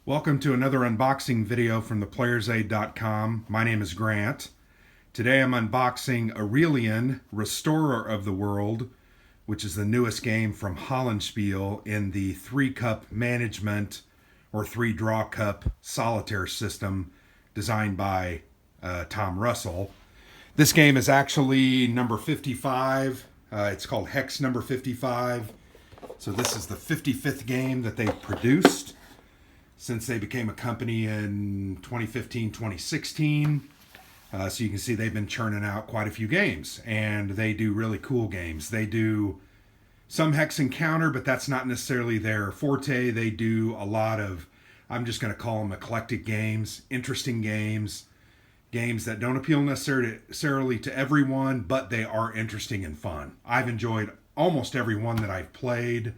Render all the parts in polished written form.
Welcome to another unboxing video from theplayersaid.com. My name is Grant. Today I'm unboxing Aurelian, Restorer of the World, which is the newest game from Hollandspiele in the 3-cup management or 3-draw cup solitaire system designed by Tom Russell. This game is actually number 55. It's called Hex number 55. So this is the 55th game that they've produced since they became a company in 2015, 2016. So you can see they've been churning out quite a few games, and they do really cool games. They do some hex and counter, but that's not necessarily their forte. They do a lot of, I'm just going to call them eclectic games, interesting games, games that don't appeal necessarily to everyone, but they are interesting and fun. I've enjoyed almost every one that I've played. In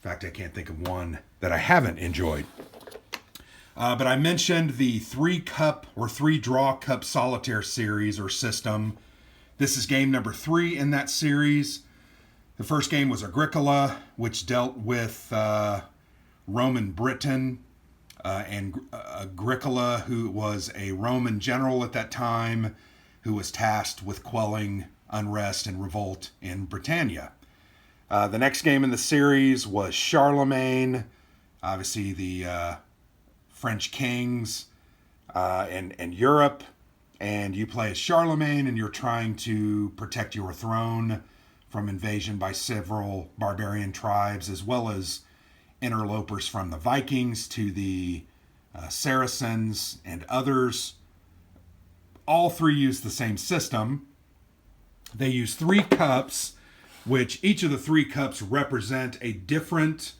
fact, I can't think of one that I haven't enjoyed. But I mentioned the 3-cup or 3-draw cup solitaire series or system. This is game number 3 in that series. The first game was Agricola, which dealt with Roman Britain and Agricola, who was a Roman general at that time, who was tasked with quelling unrest and revolt in Britannia. The next game in the series was Charlemagne, obviously the French kings and Europe, and you play as Charlemagne, and you're trying to protect your throne from invasion by several barbarian tribes, as well as interlopers from the Vikings to the Saracens and others. All 3 use the same system. They use 3 cups, which each of the 3 cups represent a different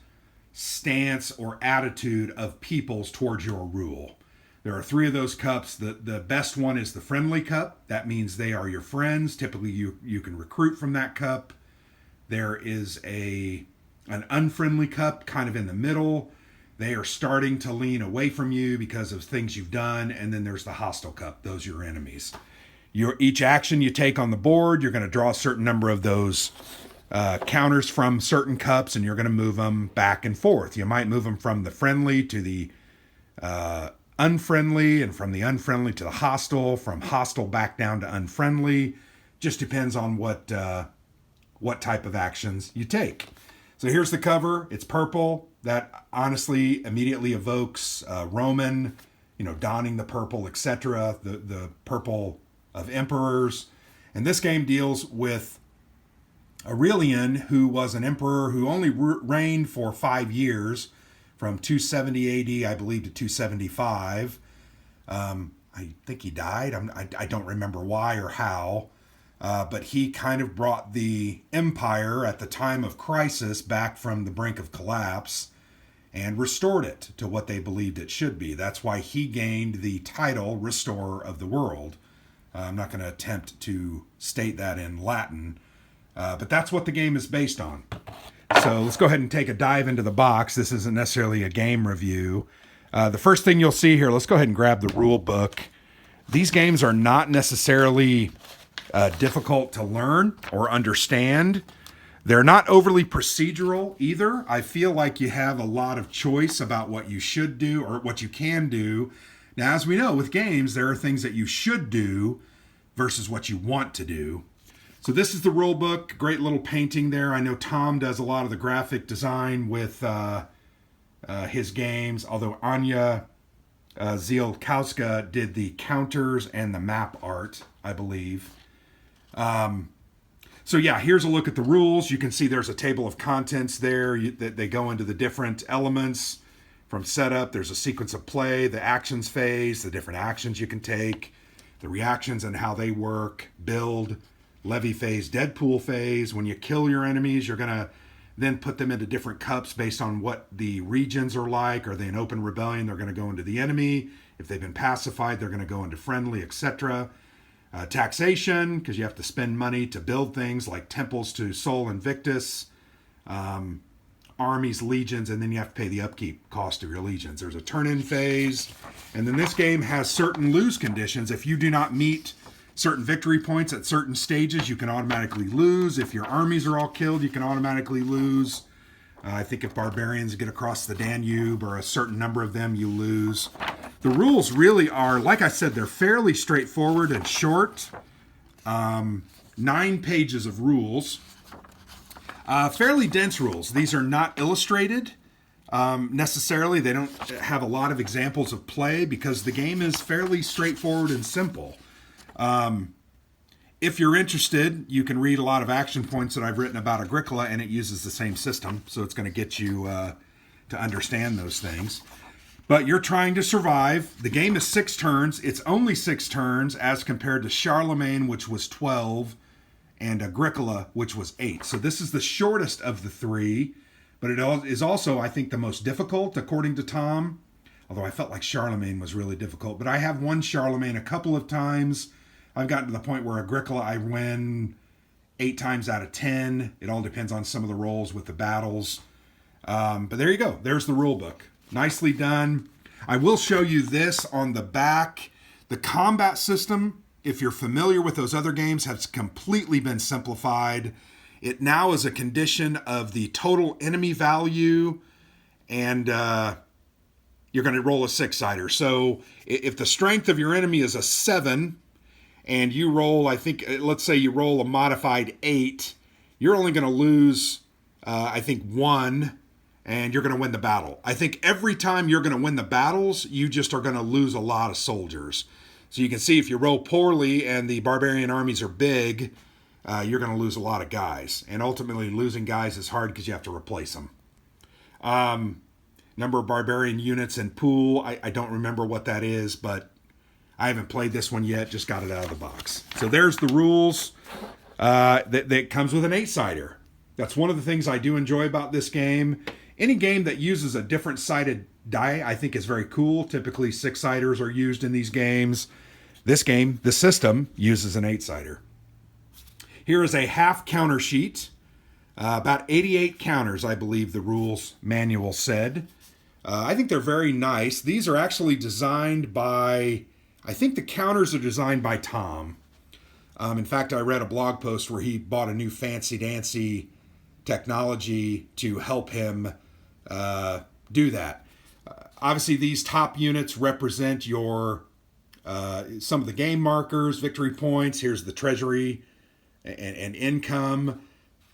stance or attitude of peoples towards your rule. There are 3 of those cups. The best one is the friendly cup. That means they are your friends. Typically you can recruit from that cup. There is an unfriendly cup kind of in the middle. They are starting to lean away from you because of things you've done. And then there's the hostile cup. Those are your enemies. Each action you take on the board, you're going to draw a certain number of those counters from certain cups, and you're going to move them back and forth. You might move them from the friendly to the unfriendly, and from the unfriendly to the hostile, from hostile back down to unfriendly. Just depends on what type of actions you take. So here's the cover. It's purple. That honestly immediately evokes Roman, donning the purple, etc. The purple of emperors. And this game deals with Aurelian, who was an emperor who only reigned for 5 years, from 270 AD, I believe, to 275. I think he died. I don't remember why or how, but he kind of brought the empire at the time of crisis back from the brink of collapse and restored it to what they believed it should be. That's why he gained the title Restorer of the World. I'm not going to attempt to state that in Latin, but that's what the game is based on. So let's go ahead and take a dive into the box. This isn't necessarily a game review. The first thing you'll see here, let's go ahead and grab the rule book. These games are not necessarily difficult to learn or understand. They're not overly procedural either. I feel like you have a lot of choice about what you should do or what you can do. Now, as we know, with games, there are things that you should do versus what you want to do. So this is the rule book. Great little painting there. I know Tom does a lot of the graphic design with his games, although Anya Zielkowska did the counters and the map art, I believe. So yeah, here's a look at the rules. You can see there's a table of contents there that they go into the different elements from setup. There's a sequence of play, the actions phase, the different actions you can take, the reactions and how they work, build, levy phase, Deadpool phase. When you kill your enemies, you're going to then put them into different cups based on what the regions are like. Are they an open rebellion? They're going to go into the enemy. If they've been pacified, they're going to go into friendly, etc. Taxation, because you have to spend money to build things like temples to Sol Invictus, armies, legions, and then you have to pay the upkeep cost of your legions. There's a turn-in phase, and then this game has certain lose conditions. If you do not meet certain victory points at certain stages, you can automatically lose. If your armies are all killed, you can automatically lose. I think if barbarians get across the Danube or a certain number of them, you lose. The rules really are, like I said, they're fairly straightforward and short. 9 pages of rules. Fairly dense rules. These are not illustrated necessarily. They don't have a lot of examples of play because the game is fairly straightforward and simple. If you're interested, you can read a lot of action points that I've written about Agricola, and it uses the same system, so it's going to get you to understand those things. But you're trying to survive. The game is 6 turns. It's only 6 turns as compared to Charlemagne, which was 12, and Agricola, which was 8. So this is the shortest of the 3, but it is also, I think, the most difficult, according to Tom. Although I felt like Charlemagne was really difficult. But I have won Charlemagne a couple of times. I've gotten to the point where Agricola I win 8 times out of 10. It all depends on some of the rolls with the battles. But there you go. There's the rule book. Nicely done. I will show you this on the back. The combat system, if you're familiar with those other games, has completely been simplified. It now is a condition of the total enemy value, and you're going to roll a 6-sider. So if the strength of your enemy is a 7, and you roll, I think, let's say you roll a modified 8, you're only going to lose, I think, 1, and you're going to win the battle. I think every time you're going to win the battles, you just are going to lose a lot of soldiers. So you can see if you roll poorly and the barbarian armies are big, you're going to lose a lot of guys. And ultimately, losing guys is hard because you have to replace them. Number of barbarian units in pool, I don't remember what that is, but I haven't played this one yet, just got it out of the box. So there's the rules. That comes with an 8-sider. That's one of the things I do enjoy about this game. Any game that uses a different sided die, I think is very cool. Typically 6-siders are used in these games. This game, the system, uses an 8-sider. Here is a half counter sheet. About 88 counters, I believe the rules manual said. I think they're very nice. These are actually designed by... I think the counters are designed by Tom. In fact, I read a blog post where he bought a new fancy-dancy technology to help him do that. Obviously, these top units represent your some of the game markers, victory points. Here's the treasury and income,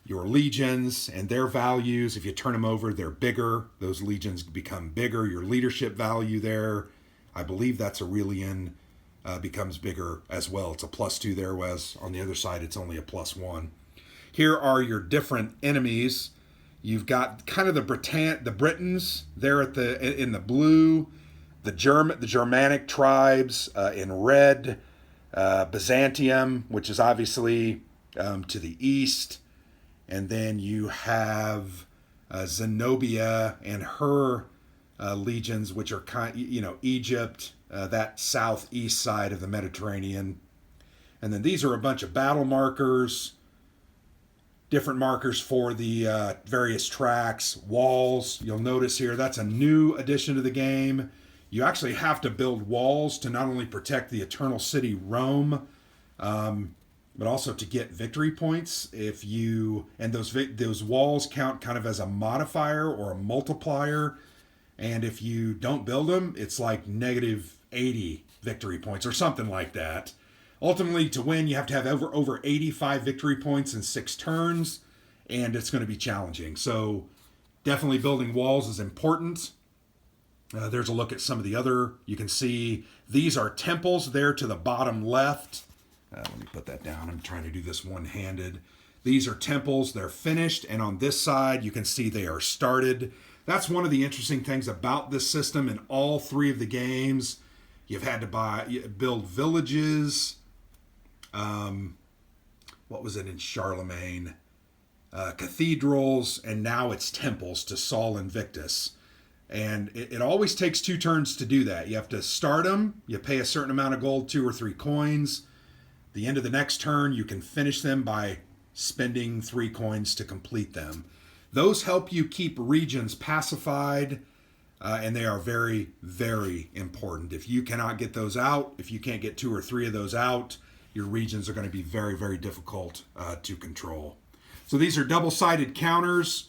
your legions and their values. If you turn them over, they're bigger. Those legions become bigger. Your leadership value there, I believe that's Aurelian, becomes bigger as well. It's a +2 there, whereas on the other side it's only a +1. Here are your different enemies. You've got kind of the Britons there in the blue, the Germanic tribes in red, Byzantium, which is obviously to the east, and then you have Zenobia and her legions, which are Egypt, that southeast side of the Mediterranean. And then these are a bunch of battle markers, different markers for the various tracks, walls. You'll notice here that's a new addition to the game. You actually have to build walls to not only protect the eternal city Rome, but also to get victory points. And those walls count kind of as a modifier or a multiplier. And if you don't build them, it's like -80 victory points or something like that. Ultimately, to win, you have to have over 85 victory points in 6 turns, and it's going to be challenging. So definitely building walls is important. There's a look at some of the other. You can see these are temples there to the bottom left. Let me put that down. I'm trying to do this one-handed. These are temples. They're finished, and on this side, you can see they are started. That's one of the interesting things about this system. In all 3 of the games, you've had to build villages. What was it in Charlemagne? Cathedrals, and now it's temples to Sol Invictus. And it always takes 2 turns to do that. You have to start them. You pay a certain amount of gold, 2 or 3 coins. The end of the next turn, you can finish them by spending 3 coins to complete them. Those help you keep regions pacified, and they are very, very important. If you cannot get those out, if you can't get 2 or 3 of those out, your regions are going to be very, very difficult to control. So these are double-sided counters.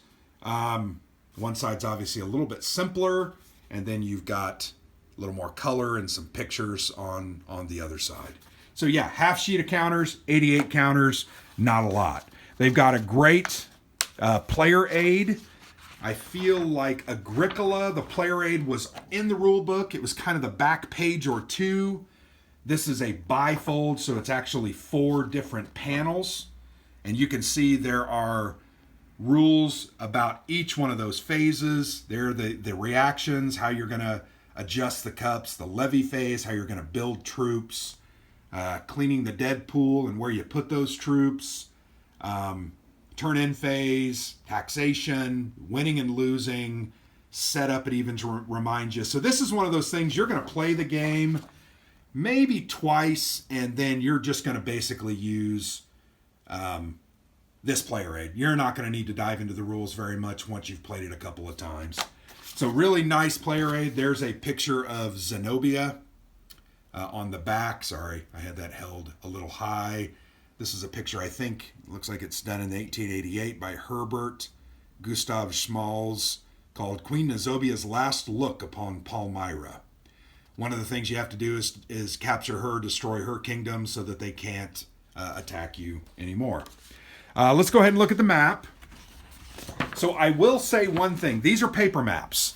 One side's obviously a little bit simpler, and then you've got a little more color and some pictures on the other side. So yeah, half sheet of counters, 88 counters, not a lot. They've got a great player aid. I feel like Agricola, the player aid, was in the rule book. It was kind of the back page or two. This is a bifold, so it's actually 4 different panels. And you can see there are rules about each one of those phases. There are the reactions, how you're going to adjust the cups, the levy phase, how you're going to build troops, cleaning the dead pool and where you put those troops, turn-in phase, taxation, winning and losing, setup, it even reminds you. So this is one of those things you're going to play the game maybe twice, and then you're just going to basically use this player aid. You're not going to need to dive into the rules very much once you've played it a couple of times. So really nice player aid. There's a picture of Zenobia on the back. Sorry, I had that held a little high. This is a picture, I think, looks like it's done in 1888 by Herbert Gustav Schmalz, called Queen Zobea's Last Look Upon Palmyra. One of the things you have to do is capture her, destroy her kingdom so that they can't attack you anymore. Let's go ahead and look at the map. So I will say one thing. These are paper maps.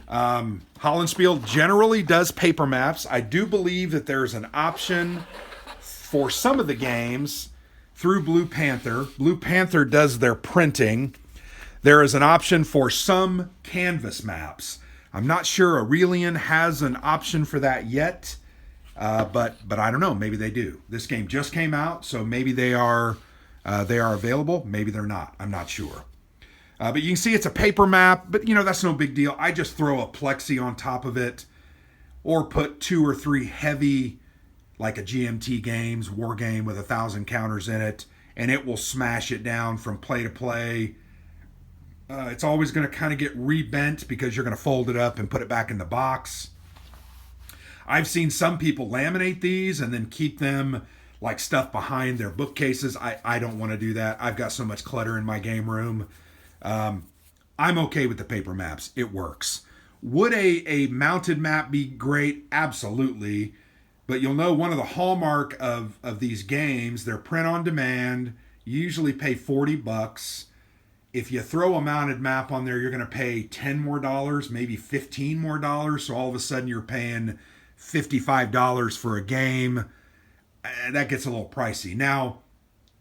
Hollandspiele generally does paper maps. I do believe that there's an option for some of the games through Blue Panther. Blue Panther does their printing. There is an option for some canvas maps. I'm not sure Aurelian has an option for that yet, but I don't know. Maybe they do. This game just came out, so maybe they are available. Maybe they're not. I'm not sure. But you can see it's a paper map, but that's no big deal. I just throw a plexi on top of it, or put 2 or 3 heavy, like a GMT Games war game with 1,000 counters in it, and it will smash it down from play to play. It's always going to kind of get rebent because you're going to fold it up and put it back in the box. I've seen some people laminate these and then keep them like stuff behind their bookcases. I don't want to do that. I've got so much clutter in my game room. I'm okay with the paper maps. It works. Would a mounted map be great? Absolutely. But you'll know one of the hallmark of these games, they're print on demand. You usually pay $40. If you throw a mounted map on there, you're going to pay $10 more, maybe $15 more. So all of a sudden you're paying $55 for a game. That gets a little pricey. Now,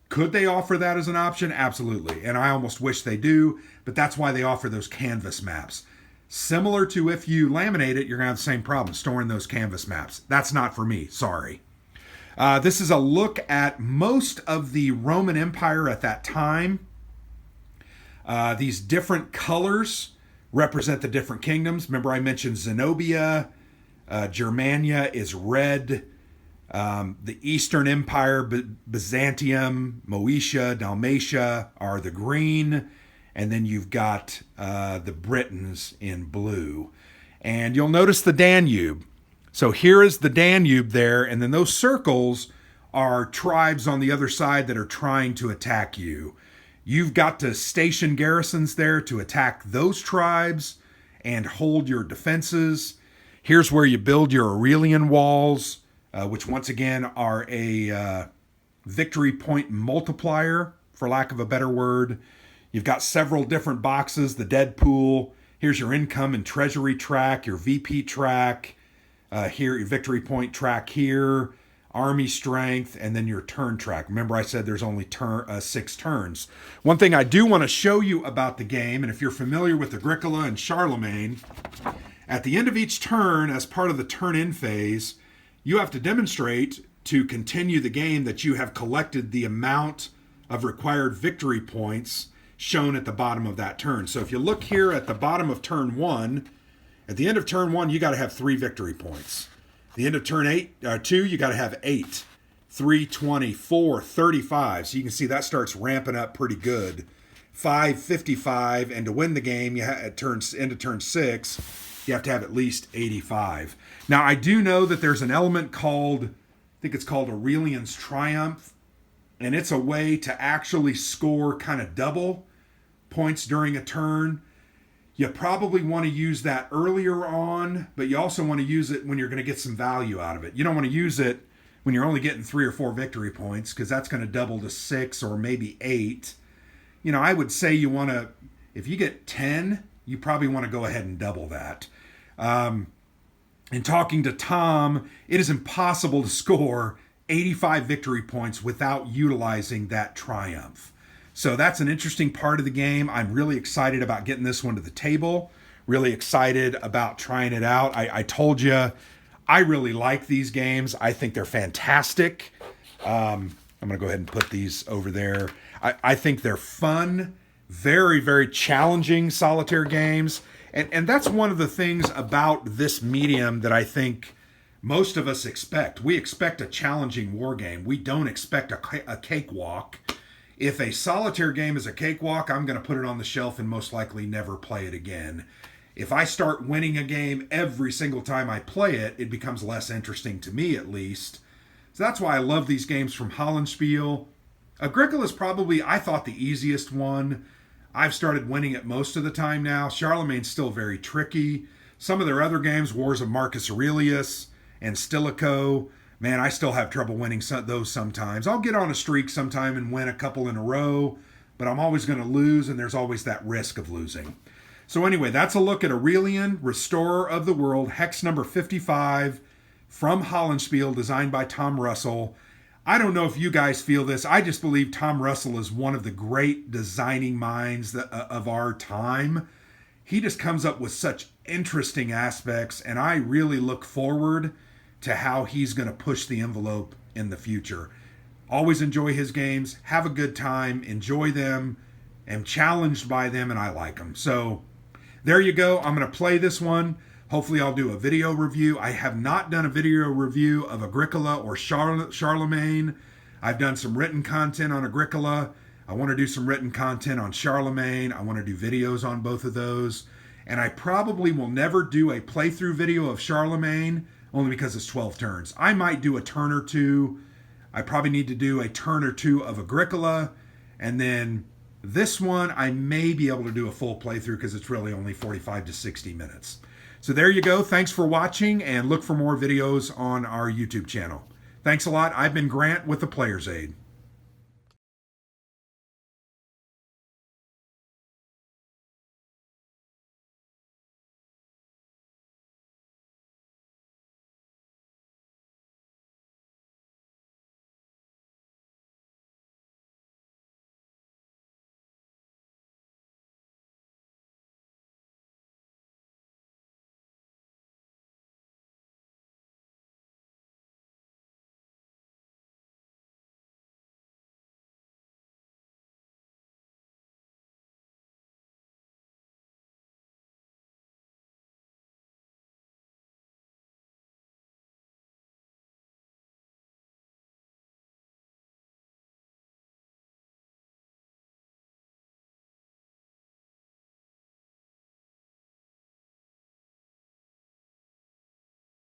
could they offer that as an option? Absolutely. And I almost wish they do, but that's why they offer those canvas maps. Similar to if you laminate it, you're going to have the same problem storing those canvas maps. That's not for me. Sorry. This is a look at most of the Roman Empire at that time. These different colors represent the different kingdoms. Remember I mentioned Zenobia. Germania is red. The Eastern Empire, Byzantium, Moesia, Dalmatia are the green. And then you've got the Britons in blue. And you'll notice the Danube. So here is the Danube there. And then those circles are tribes on the other side that are trying to attack you. You've got to station garrisons there to attack those tribes and hold your defenses. Here's where you build your Aurelian walls, which once again are a victory point multiplier, for lack of a better word. You've got several different boxes, the dead pool. Here's your income and treasury track, your VP track. Here, your victory point track here, army strength, and then your turn track. Remember I said there's only 6 turns. One thing I do want to show you about the game, and if you're familiar with Agricola and Charlemagne, at the end of each turn, as part of the turn-in phase, you have to demonstrate to continue the game that you have collected the amount of required victory points shown at the bottom of that turn. So if you look here at the bottom of turn 1, at the end of turn 1, you got to have 3 victory points. At the end of turn 2, you got to have 8, 3, 20, 4, 35. So you can see that starts ramping up pretty good. 5, 55, and to win the game, at end of turn 6, you have to have at least 85. Now, I do know that there's an element called, I think it's called Aurelian's Triumph, and it's a way to actually score kind of double points during a turn. You probably want to use that earlier on, but you also want to use it when you're going to get some value out of it. You don't want to use it when you're only getting 3 or 4 victory points, because that's going to double to 6 or maybe 8. You know, I would say you want to, if you get 10, you probably want to go ahead and double that. In talking to Tom, it is impossible to score 85 victory points without utilizing that triumph. So that's an interesting part of the game. I'm really excited about getting this one to the table. Really excited about trying it out. I told you, I really like these games. I think they're fantastic. I'm going to go ahead and put these over there. I think they're fun, very, very challenging solitaire games. And that's one of the things about this medium that I think most of us expect. We expect a challenging war game. We don't expect a cakewalk. If a solitaire game is a cakewalk, I'm going to put it on the shelf and most likely never play it again. If I start winning a game every single time I play it, it becomes less interesting to me, at least. So that's why I love these games from Hollandspiele. Agricola is probably, I thought, the easiest one. I've started winning it most of the time now. Charlemagne's still very tricky. Some of their other games, Wars of Marcus Aurelius and Stilicho, man, I still have trouble winning those sometimes. I'll get on a streak sometime and win a couple in a row, but I'm always going to lose, and there's always that risk of losing. So anyway, that's a look at Aurelian, Restorer of the World, hex number 55, from Hollandspiele, designed by Tom Russell. I don't know if you guys feel this. I just believe Tom Russell is one of the great designing minds of our time. He just comes up with such interesting aspects, and I really look forward to how he's going to push the envelope in the future. Always enjoy his games, have a good time, enjoy them, am challenged by them, and I like them. So there you go. I'm going to play this one. Hopefully I'll do a video review. I have not done a video review of Agricola or Charlemagne. I've done some written content on Agricola. I want to do some written content on Charlemagne. I want to do videos on both of those. And I probably will never do a playthrough video of Charlemagne, only because it's 12 turns. I might do a turn or two. I probably need to do a turn or two of Agricola. And then this one, I may be able to do a full playthrough because it's really only 45 to 60 minutes. So there you go. Thanks for watching, and look for more videos on our YouTube channel. Thanks a lot. I've been Grant with the Player's Aid.